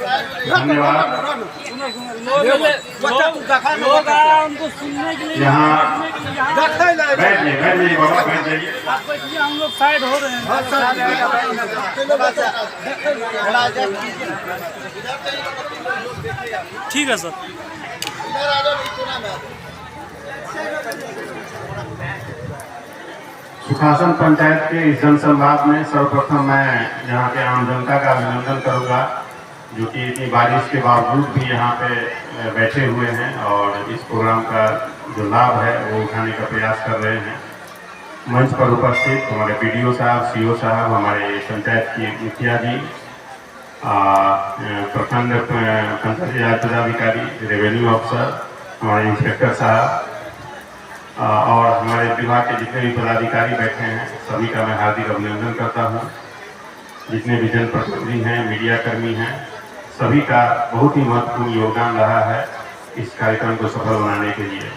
धन्यवाद। लोग आए उनको सुनने के लिए, यहाँ बैठ जाइए बाबा, बैठ जाइए। आप बैठिए, हम लोग साइड हो रहे हैं। ठीक है सर। सुखासन पंचायत के इस जनसंवाद में सर्वप्रथम मैं यहाँ के आम जनता का अभिनंदन करूँगा, जो कि इतनी बारिश के बावजूद भी यहाँ पे बैठे हुए हैं और इस प्रोग्राम का जो लाभ है वो उठाने का प्रयास कर रहे हैं। मंच पर उपस्थित हमारे BDO साहब, CO साहब, हमारे पंचायत की मुखिया जी, प्रखंड पंचायती राज पदाधिकारी, रेवेन्यू अफसर, हमारे इंस्पेक्टर साहब और हमारे विभाग के जितने भी पदाधिकारी बैठे हैं, सभी का मैं हार्दिक अभिनंदन करता हूं। जितने भी जनप्रतिनिधि हैं, मीडिया कर्मी हैं, सभी का बहुत ही महत्वपूर्ण योगदान रहा है इस कार्यक्रम को सफल बनाने के लिए।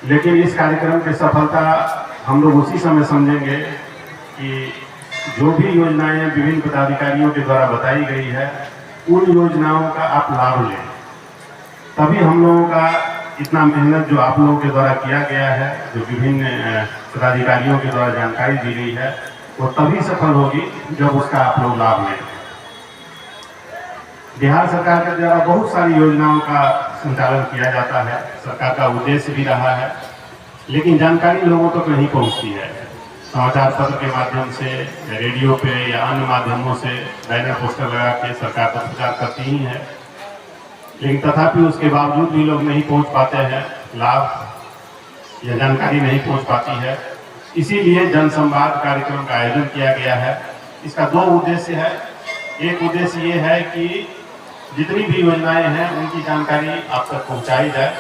लेकिन इस कार्यक्रम की सफलता हम लोग उसी समय समझेंगे कि जो भी योजनाएं विभिन्न पदाधिकारियों के द्वारा बताई गई है, उन योजनाओं का आप लाभ लें। तभी हम लोगों का इतना मेहनत जो आप लोगों के द्वारा किया गया है, जो विभिन्न पदाधिकारियों के द्वारा जानकारी दी गई है, वो तभी सफल होगी जब उसका आप लोग लाभ लें। बिहार सरकार के द्वारा बहुत सारी योजनाओं का संचालन किया जाता है, सरकार का उद्देश्य भी रहा है, लेकिन जानकारी लोगों तक नहीं पहुंचती है। समाचार पत्र के माध्यम से, रेडियो पे या अन्य माध्यमों से बैनर पोस्टर लगा के सरकार का प्रचार करती ही है, लेकिन तथापि उसके बावजूद भी लोग नहीं पहुंच पाते हैं, लाभ या जानकारी नहीं पहुंच पाती है। इसीलिए जनसंवाद कार्यक्रम का आयोजन किया गया है। इसका दो उद्देश्य है। एक उद्देश्य ये है कि जितनी भी योजनाएं हैं उनकी जानकारी आप तक पहुंचाई जाए,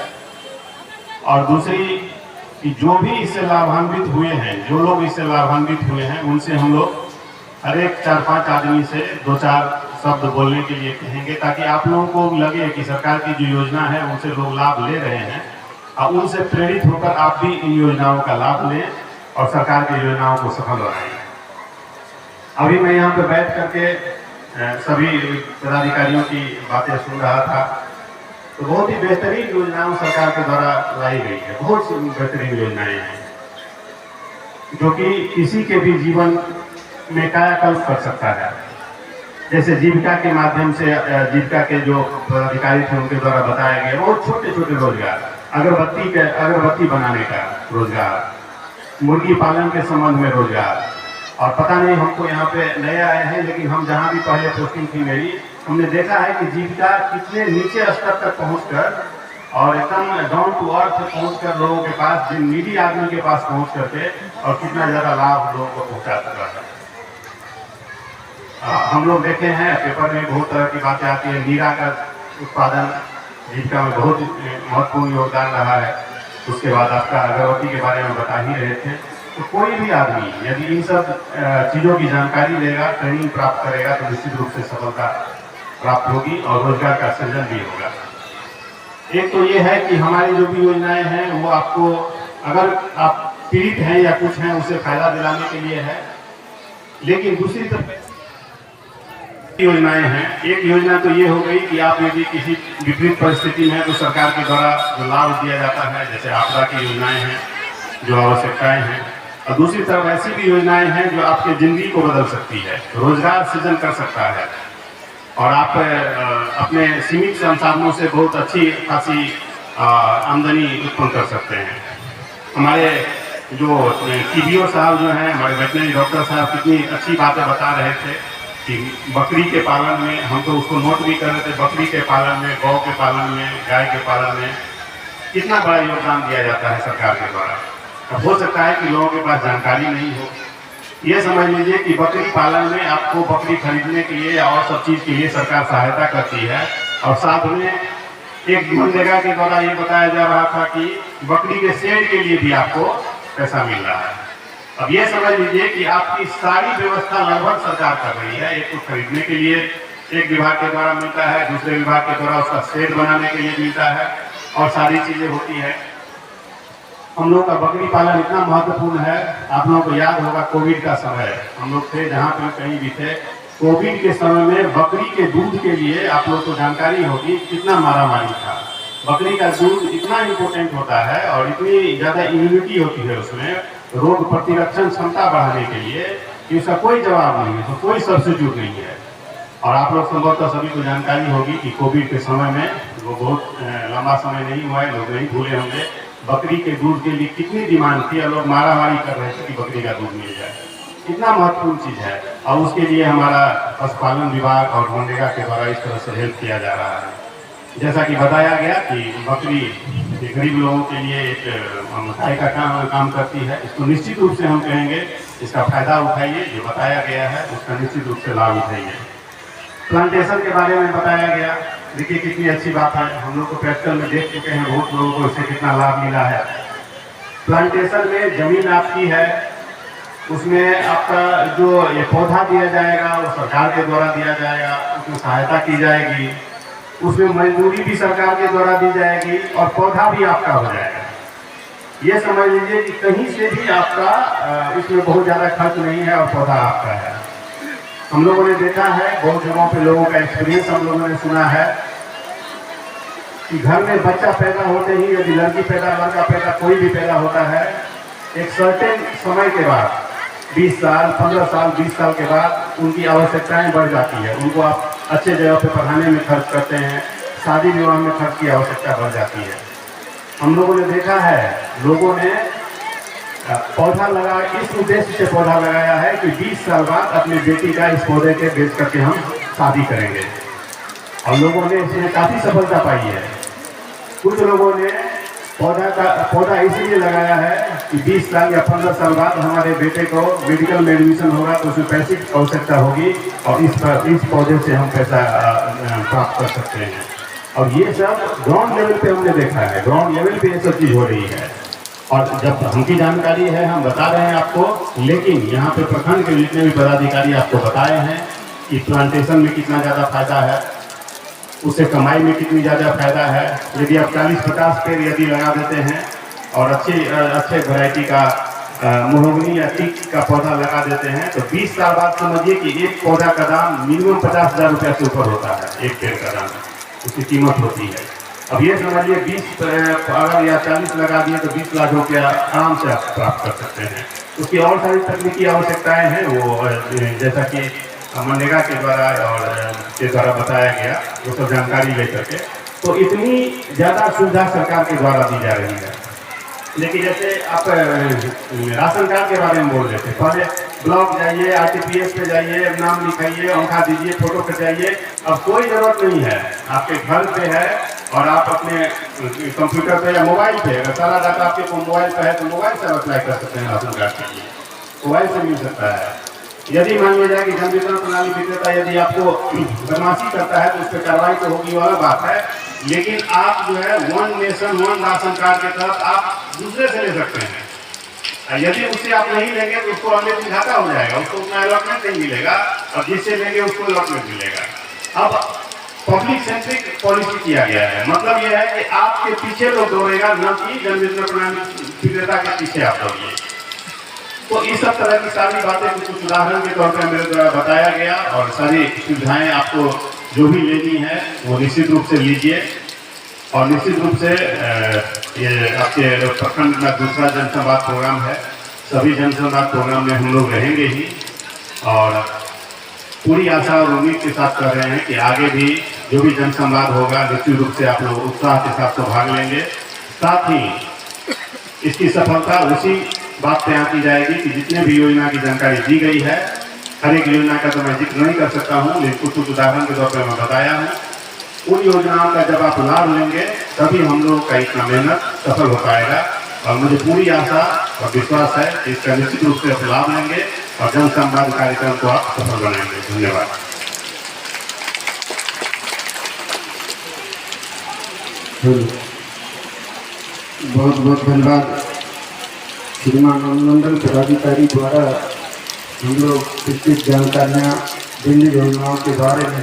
और दूसरी कि जो भी इससे लाभान्वित हुए हैं, जो लोग इससे लाभान्वित हुए हैं, उनसे हम लोग हर एक 4-5 आदमी से 2-4 शब्द बोलने के लिए कहेंगे, ताकि आप लोगों को लगे कि सरकार की जो योजना है उनसे लोग लाभ ले रहे हैं, और उनसे प्रेरित होकर आप भी इन योजनाओं का लाभ लें और सरकार की योजनाओं को सफल बनाएं। अभी मैं यहाँ पर बैठ करके सभी पदाधिकारियों की बातें सुन रहा था, तो बहुत ही बेहतरीन योजनाओं सरकार के द्वारा लाई गई है। बहुत सी बेहतरीन योजनाएं हैं जो कि किसी के भी जीवन में कायाकल्प कर सकता है। जैसे जीविका के माध्यम से, जीविका के जो पदाधिकारी थे उनके द्वारा बताया गया बहुत छोटे छोटे रोजगार, अगरबत्ती बनाने का रोजगार, मुर्गी पालन के संबंध में रोजगार। और पता नहीं, हमको यहाँ पे नए आए हैं, लेकिन हम जहाँ भी पहले पोस्टिंग थी मेरी, हमने देखा है कि जीविका कितने नीचे स्तर तक पहुँचकर और एकदम डाउन टू अर्थ पहुँचकर लोगों के पास, जिन नीडी आदमी के पास पहुँच करके और कितना ज़्यादा लाभ लोगों को पहुँचा चुका है। हम लोग देखे हैं पेपर में बहुत तरह की बातें आती है। नीरा का उत्पादन जीविका में बहुत महत्वपूर्ण योगदान रहा है। उसके बाद आपका अगरबत्ती के बारे में बता ही रहे थे। तो कोई भी आदमी यदि इन सब चीज़ों की जानकारी लेगा, ट्रेनिंग प्राप्त करेगा, तो निश्चित रूप से सफलता प्राप्त होगी और रोजगार का सृजन भी होगा। एक तो ये है कि हमारी जो भी योजनाएं हैं वो आपको, अगर आप पीड़ित हैं या कुछ हैं, उसे फायदा दिलाने के लिए है। लेकिन दूसरी तरफ योजनाएं हैं। एक योजना तो ये हो गई कि आप यदि किसी विपरीत परिस्थिति में, तो सरकार के द्वारा जो लाभ दिया जाता है, जैसे आपदा की योजनाएं हैं, जो आवश्यकताएं हैं। और दूसरी तरफ ऐसी भी योजनाएं हैं जो आपकी जिंदगी को बदल सकती है, रोजगार सृजन कर सकता है, और आप अपने सीमित संसाधनों से बहुत अच्छी खासी आमदनी उत्पन्न कर सकते हैं। हमारे जो TDO साहब जो हैं, हमारे वेटनरी डॉक्टर साहब, कितनी अच्छी बातें बता रहे थे कि बकरी के पालन में, हम तो उसको नोट भी कर रहे थे, बकरी के पालन में, गौ के पालन में, गाय के पालन में कितना बड़ा योगदान दिया जाता है सरकार के द्वारा। अब हो सकता है कि लोगों के पास जानकारी नहीं हो। ये समझ लीजिए कि बकरी पालन में आपको बकरी खरीदने के लिए और सब चीज़ के लिए सरकार सहायता करती है, और साथ में एक मनरेगा के द्वारा ये बताया जा रहा था कि बकरी के शेड के लिए भी आपको पैसा मिल रहा है। अब ये समझ लीजिए कि आपकी सारी व्यवस्था लगभग सरकार कर रही है। एक तो खरीदने के लिए एक विभाग के द्वारा मिलता है, दूसरे विभाग के द्वारा उसका शेड बनाने के लिए मिलता है, और सारी चीज़ें होती है। हम लोग का बकरी पालन इतना महत्वपूर्ण है। आप लोगों को याद होगा कोविड का समय, हम लोग थे जहाँ पे कहीं भी थे, कोविड के समय में बकरी के लिए आप लोग को जानकारी होगी कितना मारामारी था। बकरी का दूध इतना इम्पोर्टेंट होता है और इतनी ज़्यादा इम्यूनिटी होती है उसमें, रोग प्रतिरक्षण क्षमता बढ़ाने के लिए, कि उसका कोई जवाब नहीं है, तो कोई सब्स्टिट्यूट नहीं है। और आप लोग संभवतः सभी को जानकारी होगी कि कोविड के समय में, वो बहुत लंबा समय नहीं हुआ है, लोग नहीं भूले होंगे, बकरी के दूध के लिए कितनी डिमांड थी और लोग मारामारी कर रहे थे कि बकरी का दूध मिल जाए। कितना महत्वपूर्ण चीज़ है, और उसके लिए हमारा पशुपालन विभाग और मनरेगा के द्वारा इस तरह से हेल्प किया जा रहा है। जैसा कि बताया गया कि बकरी गरीब लोगों के लिए एक आय का काम करती है, इसको निश्चित रूप से हम कहेंगे इसका फायदा उठाइए। जो बताया गया है उसका निश्चित रूप से लाभ उठाइए। प्लांटेशन के बारे में बताया गया, देखिए कितनी अच्छी बात है, हम लोग को प्रैक्टिकल में देख चुके हैं, बहुत लोगों को इससे कितना लाभ मिला है। प्लांटेशन में जमीन आपकी है, उसमें आपका जो ये पौधा दिया जाएगा वो सरकार के द्वारा दिया जाएगा, उसमें सहायता की जाएगी, उसमें मजदूरी भी सरकार के द्वारा दी जाएगी और पौधा भी आपका हो जाएगा। ये समझ लीजिए कि कहीं से भी आपका इसमें बहुत ज़्यादा खर्च नहीं है और पौधा आपका है। हम लोगों ने देखा है, बहुत जगहों पे लोगों का एक्सपीरियंस हम लोगों ने सुना है कि घर में बच्चा पैदा होते ही, यदि लड़की पैदा, लड़का पैदा, कोई भी पैदा होता है, एक सर्टेन समय के बाद 20 साल, 15 साल, 20 साल के बाद उनकी आवश्यकताएं बढ़ जाती है। उनको आप अच्छे जगह पे पढ़ाने में खर्च करते हैं, शादी विवाह में खर्च की आवश्यकता बढ़ जाती है। हम लोगों ने देखा है, लोगों ने पौधा लगा, इस उद्देश्य से पौधा लगाया है कि 20 साल बाद अपनी बेटी का इस पौधे के बेच करके हम शादी करेंगे, और लोगों ने इसमें काफ़ी सफलता पाई है। कुछ लोगों ने पौधा इसलिए लगाया है कि 20 साल या 15 साल बाद हमारे बेटे को मेडिकल में एडमिशन होगा तो उसमें पैसे की आवश्यकता होगी, और इस पौधे से हम पैसा प्राप्त कर सकते हैं। और ये सब ग्राउंड लेवल पे हमने देखा है, ग्राउंड लेवल पे ये सब चीज़ हो रही है। और जब हमकी जानकारी है हम बता रहे हैं आपको, लेकिन यहाँ पे प्रखंड के जितने भी पदाधिकारी आपको बताए हैं कि प्लांटेशन में कितना ज़्यादा फायदा है, उससे कमाई में कितनी ज़्यादा फायदा है। यदि आप 40-50 पेड़ यदि लगा देते हैं और अच्छे वैरायटी का महोगनी या टीक का पौधा लगा देते हैं, तो 20 साल बाद समझिए कि एक पौधा का दाम मिनिमम 50,000 रुपये से ऊपर होता है। एक पेड़ का दाम, उसकी कीमत होती है। अब ये समझिए 20 अगर या 40 लगा दिए तो 20 लाख रुपया आराम से आप प्राप्त कर सकते हैं। उसकी और सारी तकनीकी आवश्यकताएं हैं, वो जैसा कि मनरेगा के द्वारा और के द्वारा बताया गया, वो सब जानकारी लेकर के, तो इतनी ज़्यादा सुविधा सरकार के द्वारा दी जा रही है। लेकिन जैसे आप राशन कार्ड के बारे में बोल रहे थे, पहले ब्लॉक जाइए, RTPS पे जाइए, नाम लिखाइए, अंगूठा दीजिए, फोटो खिंचाइए। अब कोई ज़रूरत नहीं है, आपके घर पे है और आप अपने कंप्यूटर पे या मोबाइल पे, अगर सारा डाटा आपके मोबाइल पे है तो मोबाइल से अप्लाई कर सकते हैं राशन कार्ड के लिए, मोबाइल से मिल सकता है। यदि मान लिया जाए कि जन वितरण प्रणाली विक्रेता यदि आपको बदमाशी करता है तो उस पर कार्रवाई तो होगी, वाला बात है, लेकिन आप जो है 1 नेशन 1 राशन कार्ड के तहत आप दूसरे से ले सकते हैं। यदि उससे आप नहीं लेंगे तो उसको अगले दिन घाटा हो जाएगा, उसको उतना अलॉटमेंट नहीं मिलेगा, और जिससे लेंगे उसको अलॉटमेंट मिलेगा। अब पब्लिक सेंट्रिक पॉलिसी किया गया है, मतलब यह है कि आपके पीछे लोग दौड़ेगा, न कि जन वितरण प्रणाली विक्रेता के पीछे आप दौड़िए। तो इस सब तरह की सारी बातें कुछ उदाहरण के तौर पर मेरे द्वारा बताया गया, और सारी सुविधाएं आपको जो भी लेनी है वो निश्चित रूप से लीजिए। और निश्चित रूप से ये आपके प्रखंड में दूसरा जनसंवाद प्रोग्राम है, सभी जनसंवाद प्रोग्राम में हम लोग रहेंगे ही, और पूरी आशा और उम्मीद के साथ कर रहे हैं कि आगे भी जो भी जनसंवाद होगा निश्चित रूप से आप लोग उत्साह के साथ भाग लेंगे। साथ ही इसकी सफलता उसी बात पे आती जाएगी कि जितने भी योजना की जानकारी दी गई है, हर एक योजना का तो मैं जिक्र नहीं कर सकता हूँ, लेकिन कुछ उदाहरण के तौर पर मैं बताया हूँ। उन योजनाओं का जब आप लाभ लेंगे तभी हम लोग का इतना मेहनत सफल हो पाएगा, और मुझे पूरी आशा और विश्वास है कि इसका निश्चित रूप से आप लाभ लेंगे और जनसंवाद कार्यक्रम को आप सफल बनाएंगे। धन्यवाद। बहुत बहुत धन्यवाद श्रीमान अनुमंडल पदाधिकारी द्वारा हम लोग विस्तृत जानकारियाँ विभिन्न योजनाओं के बारे में